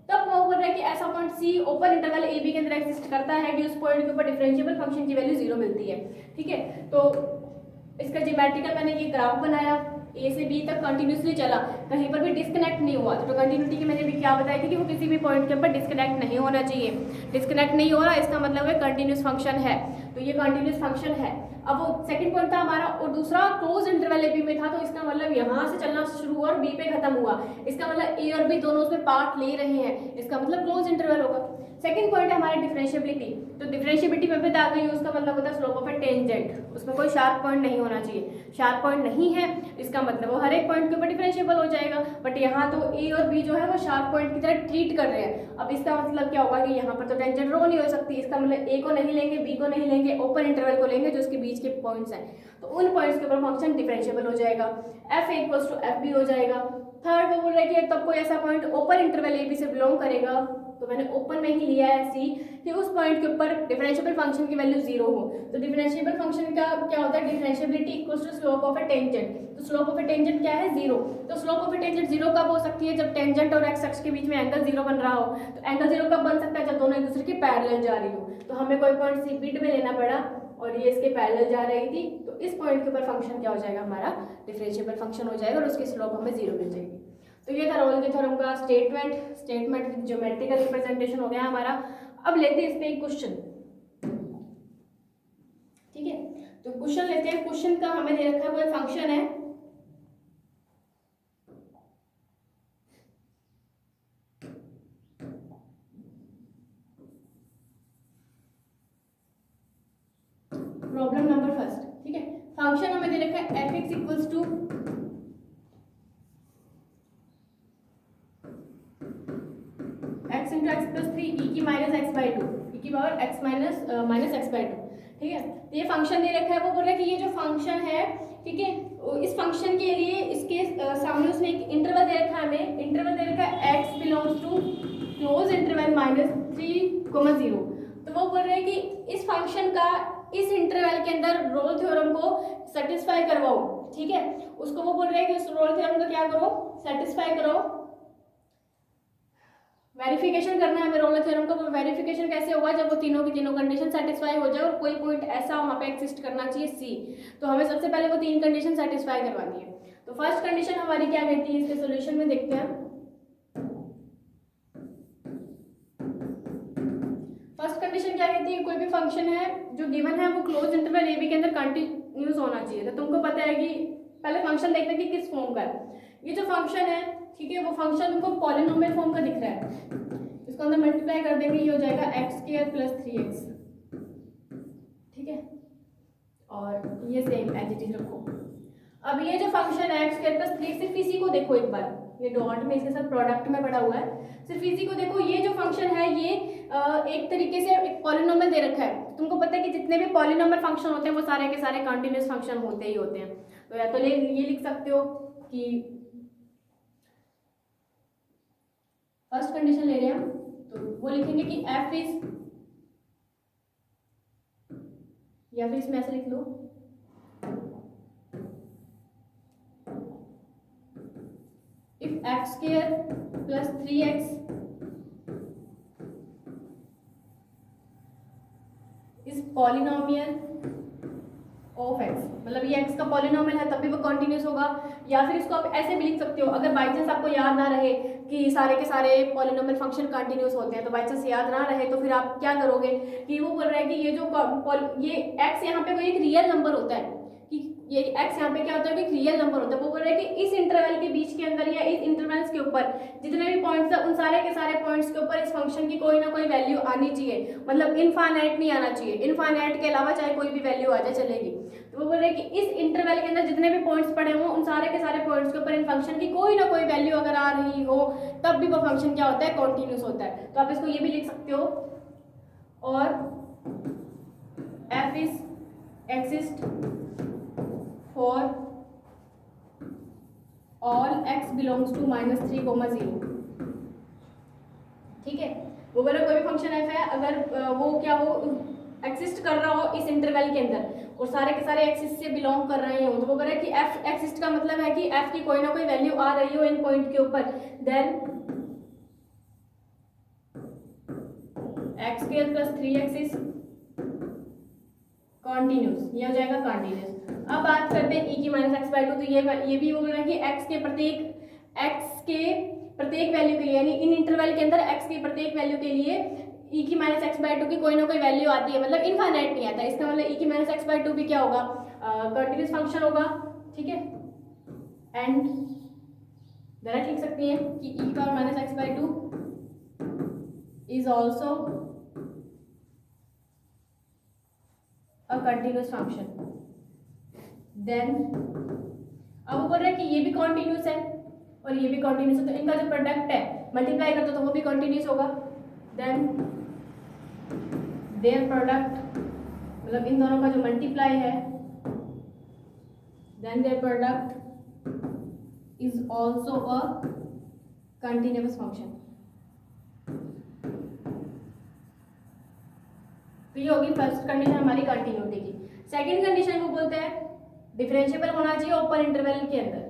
[SPEAKER 1] तब वो बोल रहा है कि ऐसा पॉइंट सी ओपन इंटरवल ए बी के अंदर एग्जिस्ट करता है कि उस पॉइंट के ऊपर डिफरेंशिएबल फंक्शन की वैल्यू 0 मिलती है। ठीक है, तो इसका ज्योमेट्रिकल मैंने ये ग्राफ बनाया, ए से बी तक कंटिन्यूसली चला, कहीं पर भी डिस्कनेक्ट नहीं हुआ। तो कंटिन्यूटी की मैंने भी क्या बताया थी कि वो किसी भी पॉइंट के ऊपर डिस्कनेक्ट नहीं होना चाहिए। डिस्कनेक्ट नहीं हो रहा, इसका मतलब है कंटिन्यूस फंक्शन है, तो ये कंटिन्यूस फंक्शन है। अब वो सेकंड पॉइंट था हमारा, और दूसरा क्लोज इंटरवल ए बी में था, तो इसका मतलब यहाँ से चलना शुरू हुआ और बी पे खत्म हुआ, इसका मतलब ए और बी दोनों उसमें पार्ट ले रहे हैं, इसका मतलब क्लोज इंटरवल होगा। सेकंड पॉइंट है हमारी डिफरेंशिएबिलिटी, तो डिफरेंशिएबिलिटी में भी आ गई, उसका मतलब होता है स्लोप ऑफ ए टेंजेंट, उसमें कोई शार्प पॉइंट नहीं होना चाहिए। शार्प पॉइंट नहीं है, इसका मतलब वो हर एक पॉइंट के ऊपर डिफरेंशिएबल हो जाएगा, बट यहाँ तो ए और बी जो है वो शार्प पॉइंट की तरह ट्रीट कर रहे हैं। अब इसका मतलब क्या होगा कि यहाँ पर तो टेंजेंट रो नहीं हो सकती, इसका मतलब ए को नहीं लेंगे, बी को नहीं लेंगे, ओपन इंटरवल को लेंगे जो उसके बीच के पॉइंट्स हैं, तो उन पॉइंट्स के ऊपर फंक्शन डिफरेंशिएबल हो जाएगा, F A equals to F B हो जाएगा। थर्ड वो बोल रहे हैं कि तब कोई ऐसा point open interval A B से बिलोंग करेगा, तो मैंने ओपन में ही लिया है सी, कि उस पॉइंट के ऊपर डिफरेंशिएबल फंक्शन की वैल्यू 0 हो। तो डिफरेंशिएबल फंक्शन का क्या होता है, differentiability equals to slope of a tangent, तो स्लोप ऑफ ए टेंजेंट क्या है 0। तो स्लोप ऑफ ए टेंजेंट 0 कब हो सकती है, जब टेंजेंट और एक्स अक्ष के बीच में एंगल 0 बन रहा हो। तो एंगल 0 कब बन सकता है, जब दोनों एक दूसरे के पैरेलल जा रही हो। तो हमें कोई पॉइंट सी मिड में लेना पड़ा और ये इसके पैरेलल जा रही थी, तो इस पॉइंट के ऊपर फंक्शन क्या हो जाएगा, हमारा डिफरेंशिएबल फंक्शन हो जाएगा और उसकी स्लोप हमें 0 मिल जाएगी। तो ये था रोल के थ्योरम का स्टेटमेंट ज्योमेट्रिकल रिप्रेजेंटेशन हो गया हमारा। अब लेते हैं इस पे एक क्वेश्चन। ठीक है, तो क्वेश्चन लेते हैं। क्वेश्चन का हमें दे रखा है कोई फंक्शन है, प्रॉब्लम नंबर फर्स्ट। ठीक है, फंक्शन हमें दे रखा है F X equals to X into X plus 3 E की माइनस एक्स बाई 2, ई की power X minus X by 2। ठीक है, तो ये फंक्शन दे रखा है, वो बोल रहा है कि ये जो फंक्शन है, ठीक है, इस फंक्शन के लिए इसके सामने उसने एक इंटरवल दे रखा है, हमें इंटरवल दे रखा है X belongs to close interval -3, 0। तो वो बोल रहे हैं कि इस फंक्शन का इस इंटरवल के अंदर रोल थ्योरम को सेटिस्फाई करवाओ। ठीक है, उसको वो बोल रहे हैं कि उस रोल थ्योरम को क्या करो, सेटिस्फाई करो, वेरिफिकेशन करना है हमें रोल थ्योरम का। वेरिफिकेशन कैसे होगा, जब वो तीनों की तीनों कंडीशन सेटिस्फाई हो जाए और कोई पॉइंट ऐसा वहाँ पे एग्जिस्ट करना चाहिए सी, तो हमें सबसे पहले वो 3 कंडीशन सेटिस्फाई करवानी है। तो फर्स्ट कंडीशन हमारी क्या कहती है, इसके सोल्यूशन में देखते हैं। फर्स्ट कंडीशन क्या कहती है, कोई भी फंक्शन है जो गिवन है वो क्लोज इंटरवल ए बी के अंदर कंटिन्यूस होना चाहिए। तो तुमको पता है कि पहले फंक्शन देखते हैं कि किस फॉर्म का है। ये जो फंक्शन है, ठीक है, वो फंक्शन तुमको पॉलिनोमियल फॉर्म का दिख रहा है, इसको अंदर मल्टीप्लाई कर देंगे, ये हो जाएगा x² प्लस 3x। ठीक है, और ये सेम एज इट इज रखो। अब ये जो फंक्शन है x² प्लस 3, सिर्फ इसी को देखो एक बार, ये डॉट में इसके साथ प्रोडक्ट में पड़ा हुआ है, सिर्फ इसी को देखो। ये जो फंक्शन है ये एक तरीके से एक पॉलिनोमियल दे रखा है। तुमको पता है कि जितने भी पॉलिनोमियल फंक्शन होते हैं वो सारे के सारे कंटिन्यूस फंक्शन होते ही होते हैं। तो या तो ये लिख सकते हो कि फर्स्ट कंडीशन ले रहे हैं हम, तो वो लिखेंगे कि f इज, या फिर इसमें ऐसे लिख लो, if x² plus 3x is polynomial of x, मतलब ये x का पॉलिनोमियल है तब भी वो कंटिन्यूस होगा। या फिर इसको आप ऐसे भी लिख सकते हो, अगर बाई चांस आपको याद ना रहे कि सारे के सारे पॉलिनोमियल फंक्शन कंटिन्यूस होते हैं, तो बाई चांस याद ना रहे तो फिर आप क्या करोगे कि वो बोल रहा है कि ये जो ये x यहाँ पे कोई एक रियल नंबर होता है, कि ये x यहाँ पे क्या होता है, कि रियल नंबर होता है। वो बोल रहा है कि इस इंटरवल के बीच के अंदर या इस इंटरवल्स के ऊपर जितने भी पॉइंट्स है उन सारे के सारे पॉइंट्स के ऊपर इस फंक्शन की कोई ना कोई वैल्यू आनी चाहिए, मतलब इनफाइनाइट नहीं आना चाहिए, इनफाइनाइट के अलावा चाहे कोई भी वैल्यू आ जाए चलेगी। तो वो बोल रहे हैं कि इस इंटरवल के अंदर जितने भी पॉइंट्स पड़े हों उन सारे के सारे पॉइंट्स के ऊपर इन फंक्शन की कोई ना कोई वैल्यू अगर आ रही हो तब भी वो फंक्शन क्या होता है, कॉन्टिन्यूस होता है। तो आप इसको ये भी लिख सकते हो, और f is exist for all x belongs to -3, 0। ठीक है, वो बोले कोई भी फंक्शन f है, अगर वो एक्सिस्ट कर रहा हो इस इंटरवल के अंदर और सारे के सारे एक्सिस से बिलोंग कर रहे हो, तो वो बोल रहा है कि f एक्सिस्ट का मतलब है कि f की कोई ना कोई वैल्यू आ रही हो इन पॉइंट के ऊपर, then X square plus 3x is continuous, ये हो जाएगा कॉन्टिन्यूस। अब बात करते हैं e की माइनस एक्स बाई टू। तो ये भी बोल रहा है कि x के प्रत्येक वैल्यू के लिए, यानी इन इंटरवल के अंदर x के प्रत्येक वैल्यू के लिए e की माइनस एक्स बाई टू की कोई ना कोई वैल्यू आती है, मतलब इनफाइनाइट नहीं आता। इसका मतलब e की माइनस एक्स बाई टू भी क्या होगा, कंटिन्यूस फंक्शन होगा, ठीक है। एंड डायरेक्ट लिख सकती हैं कि e power minus X by two is also a continuous function. Then अब वो बोल रहे हैं कि ये भी कॉन्टिन्यूस है और ये भी कॉन्टिन्यूस है, तो इनका जो प्रोडक्ट है मल्टीप्लाई करते तो वो भी कॉन्टिन्यूस होगा। देन देयर प्रोडक्ट, मतलब इन दोनों का जो मल्टीप्लाई है, then their product is also a continuous function. तो ये होगी फर्स्ट कंडीशन हमारी कंटिन्यूटी की। सेकंड कंडीशन को बोलते हैं डिफरेंशिएबल होना चाहिए ओपन इंटरवल के अंदर।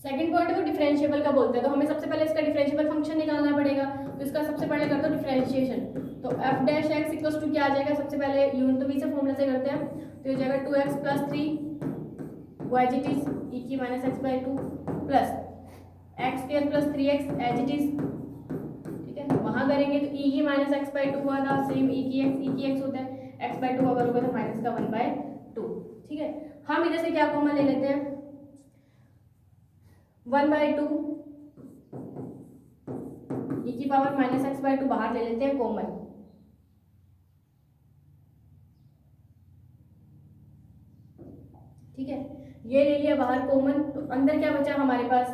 [SPEAKER 1] सेकंड पॉइंट को डिफरेंशिएबल का बोलते हैं, तो हमें सबसे पहले इसका डिफरेंशिएबल फंक्शन निकालना पड़ेगा। तो इसका सबसे पहले करते हैं डिफरेंशिएशन। तो f dash x equals to क्या आ जाएगा, सबसे पहले u इंटू v से फॉर्मूला से करते हैं, तो ये जाएगा 2x plus 3 y it is e की minus X by two plus X square plus 3x as it is, ठीक है। वहां करेंगे तो e की माइनस एक्स बाई टू हुआ था, सेम e की x होता है, x बाई टू अगर होगा तो माइनस का 1/2, ठीक है। हम इधर से क्या कॉमन ले लेते हैं, 1/2 e की power minus X by to बाहर ले लेते हैं कॉमन, ठीक है। ये ले लिया बाहर कॉमन, तो अंदर क्या बचा हमारे पास,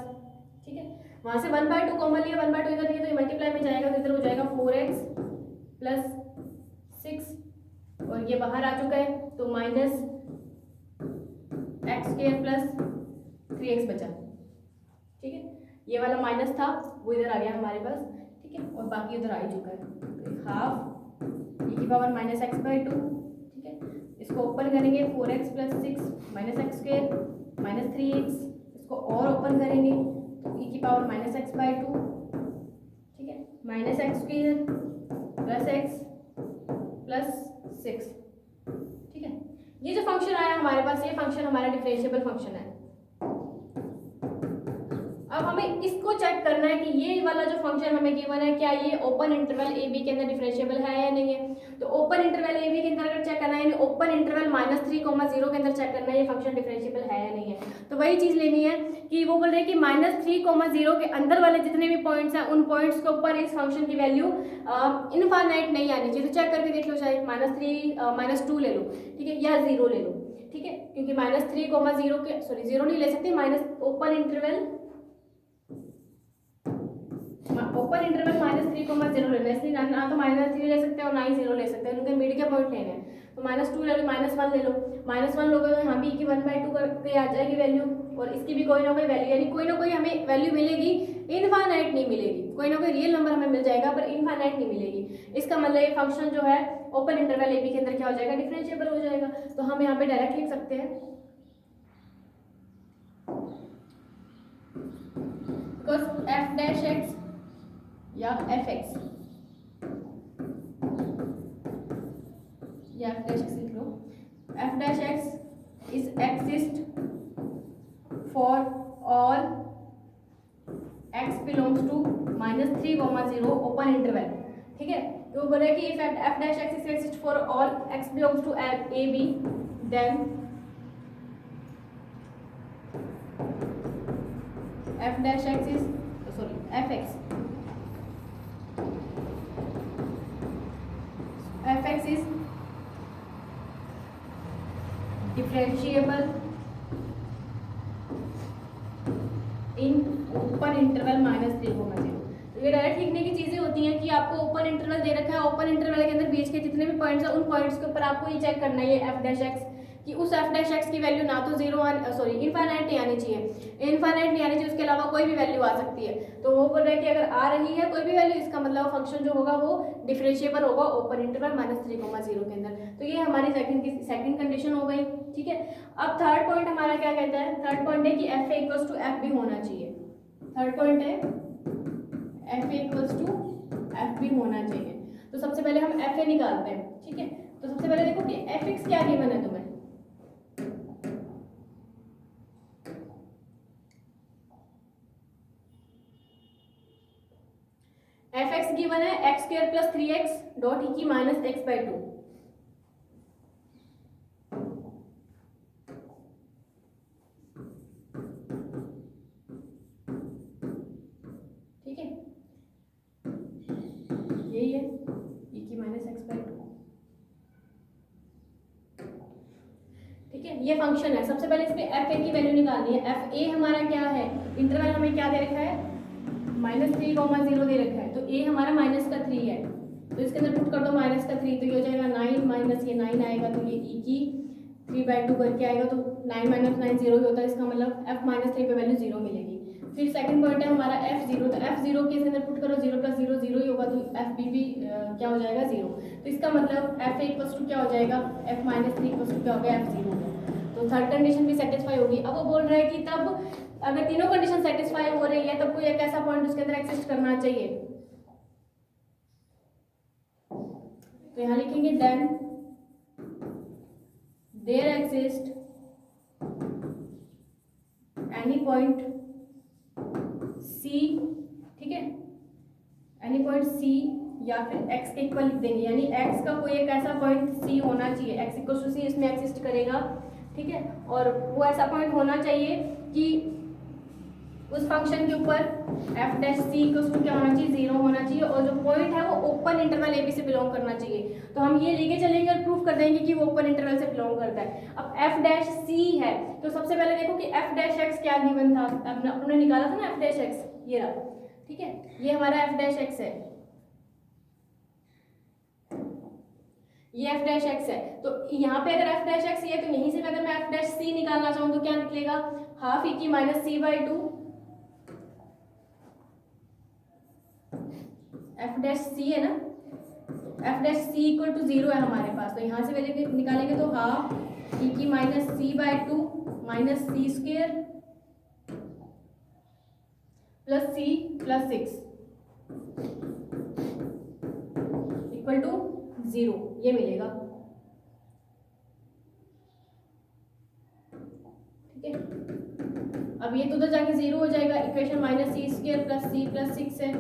[SPEAKER 1] ठीक है। वहां से 1/2 कॉमन लिया, 1/2 इधर लिया तो ये मल्टीप्लाई में जाएगा, तो इधर हो जाएगा 4x प्लस 6 और ये बाहर आ चुका है, तो minus x square plus 3x बचा, ठीक है। ये वाला माइनस था वो इधर आ गया हमारे पास, ठीक है, और बाकी उधर आ ही चुका है। तो हाफ e की power minus X by to, ठीक है। इसको ओपन करेंगे 4x plus 6 minus x square minus 3x, इसको और ओपन करेंगे तो e की power minus X by to, ठीक है, minus x square plus x plus 6, ठीक है। ये जो फंक्शन आया हमारे पास, ये फंक्शन हमारा डिफरेंशिएबल फंक्शन है। अब हमें इसको चेक करना है कि ये वाला जो फंक्शन हमें गिवन है, क्या ये ओपन इंटरवल ए बी के अंदर डिफरेंशिएबल है या नहीं है। तो ओपन इंटरवल ए बी के अंदर अगर चेक करना है, यानी ओपन इंटरवल -3, 0 के अंदर चेक करना है ये फंक्शन डिफरेंशिएबल है या नहीं है। तो वही चीज लेनी है कि वो बोल रहे हैं कि -3, 0 के अंदर वाले जितने भी पॉइंट्स हैं, उन पॉइंट्स के ऊपर इस फंक्शन की वैल्यू इनफाइनाइट नहीं आनी चाहिए। तो चेक करके देख लो, चाहे -3 -2 ले लो, ठीक है, या 0 ले लो, ठीक है, क्योंकि -3, 0 के, सॉरी 0 नहीं ले सकते, ओपन इंटरवल -3, 0 लेना है, इसलिए ना तो -3 ले सकते हैं और ना ही 0 ले सकते हैं, उनके मीडियम पॉइंट लेने हैं। तो -2 ले लो, -1 ले लो, -1 लोगे तो यहाँ भी की 1/2 पे आ जाएगी वैल्यू, और इसकी भी कोई ना कोई वैल्यू, यानी कोई ना कोई हमें वैल्यू मिलेगी, इनफाइनाइट नहीं मिलेगी। कोई ना कोई रियल नंबर हमें मिल जाएगा पर इनफाइनाइट नहीं मिलेगी। इसका मतलब ये फंक्शन जो है ओपन इंटरवल ए बी के अंदर क्या हो जाएगा, डिफरेंशिएबल हो जाएगा। तो हम यहाँ पे डायरेक्ट लिख सकते हैं, बिकॉज एफ डैश एक्स या एफ एक्स या एफ डैश एक्स लिख लो, F dash X is exist for all X belongs to -3, 0 open interval, ठीक है। तो बोले कि if F dash X is exist for all X belongs to A B, then F dash X is, sorry F X is differentiable in open interval -3, 0। तो ये direct लिखने की चीजें होती हैं कि आपको ओपन इंटरवल दे रखा है, ओपन इंटरवल के अंदर बीच के जितने भी पॉइंट्स हैं, उन पॉइंट्स के ऊपर आपको ये चेक करना है ये एफ डैश एक्स, कि उस एफ डैश एक्स की वैल्यू ना तो 0 सॉरी इनफाइनाइट नहीं आनी चाहिए, इनफाइनाइट नहीं आनी चाहिए, उसके अलावा कोई भी वैल्यू आ सकती है। तो वो बोल रहे हैं कि अगर आ रही है कोई भी वैल्यू, इसका मतलब फंक्शन जो होगा वो डिफरेंशिएबल होगा ओपन इंटरवल -3, 0 के अंदर। तो ये हमारी सेकंड कंडीशन हो गई, ठीक है। अब थर्ड पॉइंट हमारा क्या कहता है, थर्ड पॉइंट है कि F A equals to F B होना चाहिए। थर्ड पॉइंट है F A equals to F B होना चाहिए। तो सबसे पहले हम एफ ए निकालते हैं, ठीक है। तो सबसे पहले देखो कि एफ एक्स क्या गिवन है तुम्हें, एफ एक्स गिवन है x square plus 3x dot E की माइनस एक्स बाई 2। ठीक है, यही है ई की माइनस एक्स बाई 2। ठीक है, ये फंक्शन है। सबसे पहले इस पे एफ ए की वैल्यू निकालनी है। एफ ए हमारा क्या है, इंटरवल हमें क्या दे रखा है, -3,0 दे रखा है। तो ए हमारा -3 है, तो इसके अंदर पुट कर दो -3, तो ये हो जाएगा 9 माइनस ये 9 आएगा, तो ये ई की 3/2 करके आएगा, तो 9 - 9 0 ही होता है। इसका मतलब f -3 पे वैल्यू 0 मिलेगी। फिर सेकंड पॉइंट है हमारा f0, तो f0 के अंदर पुट करो 0 + 0 0 ही होगा, तो एफ बी भी क्या हो जाएगा 0। तो इसका मतलब एफ ए इक्वल्स टू क्या हो जाएगा, f -3 इक्वल्स टू क्या हो गया, f0। तो थर्ड कंडीशन भी सेटिस्फाई होगी। अब वो बोल रहा है कि तब अगर तीनों कंडीशन सेटिस्फाई हो रही है तब कोई एक ऐसा पॉइंट उसके अंदर एक्सिस्ट करना चाहिए। तो यहाँ लिखेंगे then there exist any point C, ठीक है, एनी पॉइंट सी या फिर x के इक्वल लिख देंगे, यानी x का कोई एक ऐसा पॉइंट c होना चाहिए, x इक्वल टू सी इसमें एक्सिस्ट करेगा। ठीक है, और वो ऐसा पॉइंट होना चाहिए कि उस फंक्शन के ऊपर f dash c equal to क्या होना चाहिए, 0 होना चाहिए, और जो पॉइंट है वो ओपन इंटरवल ए बी से बिलोंग करना चाहिए। तो हम ये लेके चलेंगे और प्रूफ कर देंगे कि वो ओपन इंटरवल से बिलोंग करता है। अब f डैश c है, तो सबसे पहले देखो कि f डैश x क्या गिवन था, अपने निकाला था ना f डैश x, ये रहा। ठीक है, ये हमारा f डैश x है, ये f डैश x है। तो यहाँ पे अगर f डैश x है, तो यहीं से अगर मैं f डैश c निकालना चाहूँ तो क्या निकलेगा, हाफ e की minus c/2 f dash c है ना, f dash c equal to 0 है हमारे पास। तो यहाँ से वैल्यू निकालेंगे तो हाफ e की minus c/2 minus c square plus c plus 6 equal to 0, ये मिलेगा। ठीक है, अब ये तो उधर जाके 0 हो जाएगा। Equation -c² plus c plus 6 है,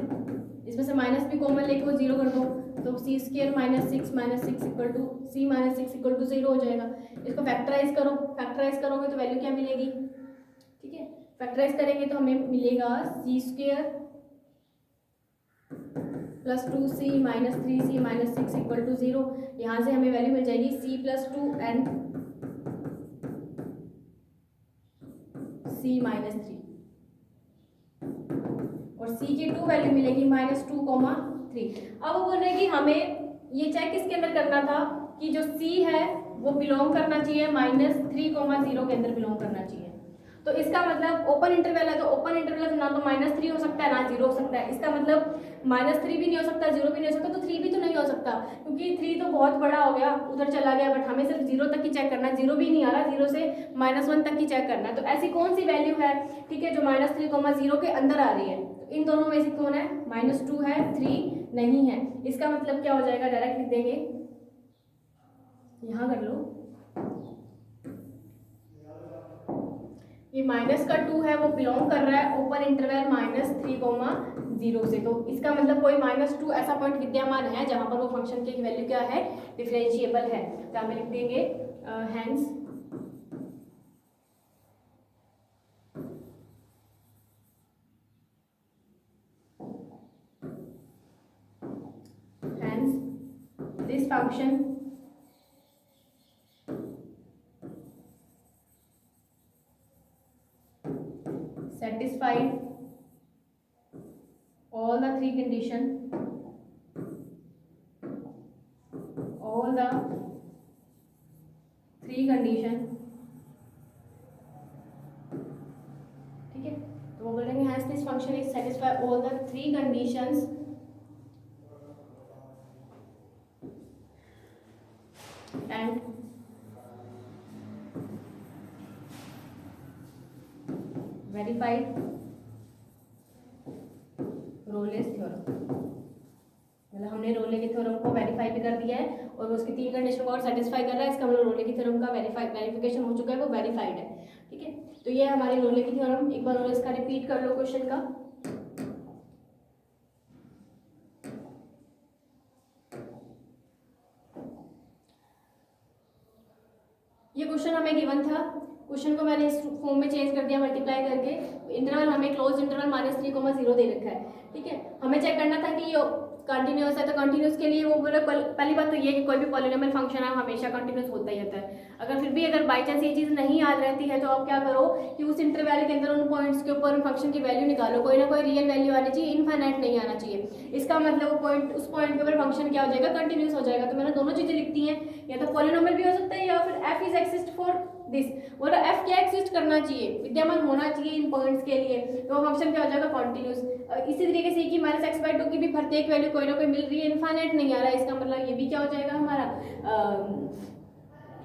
[SPEAKER 1] इसमें से माइनस भी कॉमन लेके वो 0 कर दो, तो c² -6 equal to c -6 equal to 0 हो जाएगा। इसको फैक्टराइज करो, फैक्टराइज करोगे तो वैल्यू क्या मिलेगी, ठीक है, फैक्टराइज करेंगे तो हमें मिलेगा c² plus 2c minus 3c minus 6 equal to 0। यहाँ से हमें वैल्यू मिल जाएगी c plus 2n c minus 3, और c की 2 वैल्यू मिलेगी -2,3। अब वो बोल रहे हैं कि हमें ये चेक किसके अंदर करना था कि जो c है वो बिलोंग करना चाहिए -3,0 के अंदर बिलोंग करना चाहिए। तो इसका मतलब ओपन इंटरवल है, तो ओपन इंटरवल ना तो -3 हो सकता है ना 0 हो सकता है। इसका मतलब -3 भी नहीं हो सकता, 0 भी नहीं हो सकता, तो 3 भी तो नहीं हो सकता, क्योंकि 3 तो बहुत बड़ा हो गया, उधर चला गया। बट हमें सिर्फ 0 तक ही चेक करना है, 0 भी नहीं आ रहा, 0 से -1 तक ही चेक करना है। तो ऐसी कौन सी वैल्यू है, ठीक है, जो -3,0 के अंदर आ रही है। तो इन दोनों में से कौन है, -2 है, 3 नहीं है। इसका मतलब क्या हो जाएगा, डायरेक्ट लिख देंगे, यहाँ कर लो, ये -2 है वो बिलोंग कर रहा है ओपन इंटरवल -3,0 से। तो इसका मतलब कोई -2 ऐसा पॉइंट विद्यमान है जहां पर वो फंक्शन की वैल्यू क्या है, डिफरेंशिएबल है। तो हमें लिख देंगे hence this function satisfied all the three condition, all the three condition। ठीक है, तो वो बोलेंगे hence this function is satisfy all the three conditions and verified Rolle's theorem, मतलब हमने रोले के थ्योरम को वेरीफाई भी कर दिया है और उसकी 3 कंडीशन को और सेटिस्फाई कर रहा है। इसका मतलब रोले की थ्योरम का वेरिफिकेशन हो चुका है, वो वेरीफाइड है। ठीक है, तो ये हमारी रोले की थ्योरम। एक बार और इसका रिपीट कर लो क्वेश्चन का। ये क्वेश्चन हमें गिवन था, क्वेश्चन को मैंने इस फॉर्म में चेंज कर दिया मल्टीप्लाई करके। इंटरवल हमें क्लोज इंटरवल -3,0 दे रखा है। ठीक है, हमें चेक करना था कि ये कंटिन्यूस है, तो कंटिन्यूस के लिए वो बोले पहली बात तो ये कि कोई भी पॉलिनोमियल फंक्शन है हमेशा कंटिन्यूस होता ही रहता है। अगर फिर भी अगर बाई चांस ये चीज़ नहीं याद रहती है तो आप क्या करो कि उस इंटरवल के अंदर उन पॉइंट्स के ऊपर उन फंक्शन की वैल्यू निकालो, कोई ना कोई रियल वैल्यू आनी चाहिए, इनफाइनाइट नहीं आना चाहिए। इसका मतलब वो पॉइंट, उस पॉइंट के ऊपर फंक्शन क्या हो जाएगा, कंटिन्यूस हो जाएगा। तो मैंने दोनों चीज़ें लिखती हैं, या तो पॉलिनोमियल भी हो सकता है या फिर F is exist for this, बोला एफ क्या एक्सिस्ट करना चाहिए, विद्यमान होना चाहिए इन पॉइंट्स के लिए, तो फंक्शन क्या हो जाएगा, कॉन्टिन्यूस। इसी तरीके से कि -x/2 की भी प्रत्येक वैल्यू कोई ना कोई मिल रही है, इनफाइनाइट नहीं आ रहा है, इसका मतलब ये भी क्या हो जाएगा हमारा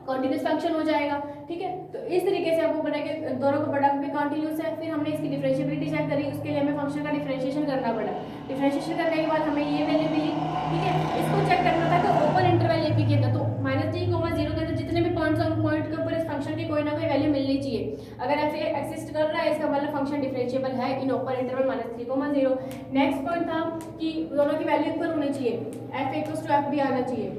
[SPEAKER 1] कॉन्टिन्यूस फंक्शन हो जाएगा। ठीक है, तो इस तरीके से आपको बना के दोनों का प्रोडक्ट भी कॉन्टिन्यूस है। फिर हमने इसकी डिफरेंशिएबिलिटी चेक करी, उसके लिए हमें फंक्शन का डिफरेंशिएशन करना पड़ा। डिफरेंशिएशन करने के बाद हमें ये वैल्यू मिली। ठीक है, इसको चेक करना था कि ओपन इंटरवल ए पी के अंदर, तो -3,0 के अंदर जितने भी पॉइंट्स हैं उन पॉइंट के ऊपर इस फंक्शन की कोई ना कोई वैल्यू मिलनी चाहिए। अगर ऐसे एक्सिस्ट कर रहा है इसका मतलब फंक्शन डिफरेंशिएबल है इन ओपन इंटरवल -3,0। नेक्स्ट पॉइंट था कि दोनों की वैल्यू इक्वल होनी चाहिए, एफ इक्वल्स टू एफ भी आना चाहिए।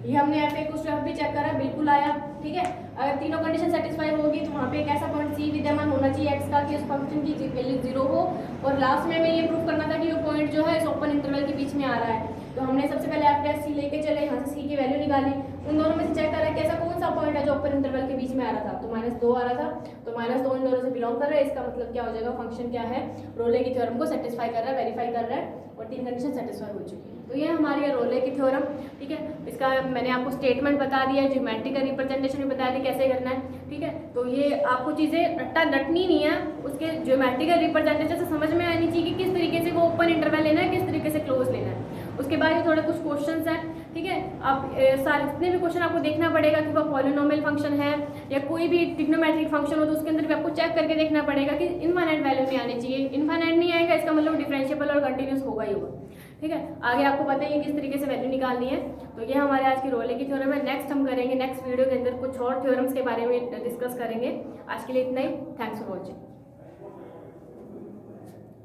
[SPEAKER 1] ये हमने एफ इक्वल्स टू एफ भी चेक करा, बिल्कुल आया। ठीक है, अगर तीनों कंडीशन सेटिस्फाई होगी तो वहाँ पे एक ऐसा पॉइंट सी विद्यमान होना चाहिए एक्स का कि उस फंक्शन की वैल्यू 0 हो। और लास्ट में हमें ये प्रूव करना था कि वो पॉइंट जो है इस ओपन इंटरवल के बीच में आ रहा है। तो हमने सबसे पहले एफ डैश सी लेके चले, यहाँ से सी की वैल्यू निकाली, उन दोनों में से चेक करा कि ऐसा कौन सा पॉइंट है जो ओपन इंटरवल के बीच में आ रहा था, तो -2 आ रहा था, तो -2 इन दोनों से बिलोंग कर रहा है। इसका मतलब क्या हो जाएगा, फंक्शन क्या है, रोले की थ्योरम को सेटिस्फाई कर रहा है, वेरीफाई कर रहा है और 3 कंडीशन सेटिस्फाई हो चुकी है। तो ये हमारी है रोले की थ्योरम। ठीक है, इसका मैंने आपको स्टेटमेंट बता दिया है, ज्योमेट्रिकल रिप्रेजेंटेशन भी बता दिया कैसे करना है। ठीक है, तो ये आपको चीज़ें रटनी नहीं है, उसके ज्योमेट्रिकल रिप्रेजेंटेशन से समझ में आनी चाहिए कि किस तरीके से वो ओपन इंटरवल लेना है, किस तरीके से क्लोज लेना है। उसके बाद ये थोड़े कुछ क्वेश्चंस हैं। ठीक है, आप सारे जितने भी क्वेश्चन आपको देखना पड़ेगा कि वो पॉलिनोमियल फंक्शन है या कोई भी ट्रिग्नोमेट्रिक फंक्शन हो, तो उसके अंदर भी आपको चेक करके देखना पड़ेगा कि इनफाइनाइट वैल्यू नहीं आनी चाहिए। इनफाइनाइट नहीं आएगा इसका मतलब डिफरेंशिएबल और कंटिन्यूस होगा ही होगा। ठीक है, आगे आपको पता है किस तरीके से वैल्यू निकालनी है। तो ये हमारे आज की रोले की थ्योरम है। नेक्स्ट हम करेंगे, नेक्स्ट वीडियो के अंदर कुछ और थ्योरम्स के बारे में डिस्कस करेंगे। आज के लिए इतना ही, थैंक्स फॉर वॉचिंग।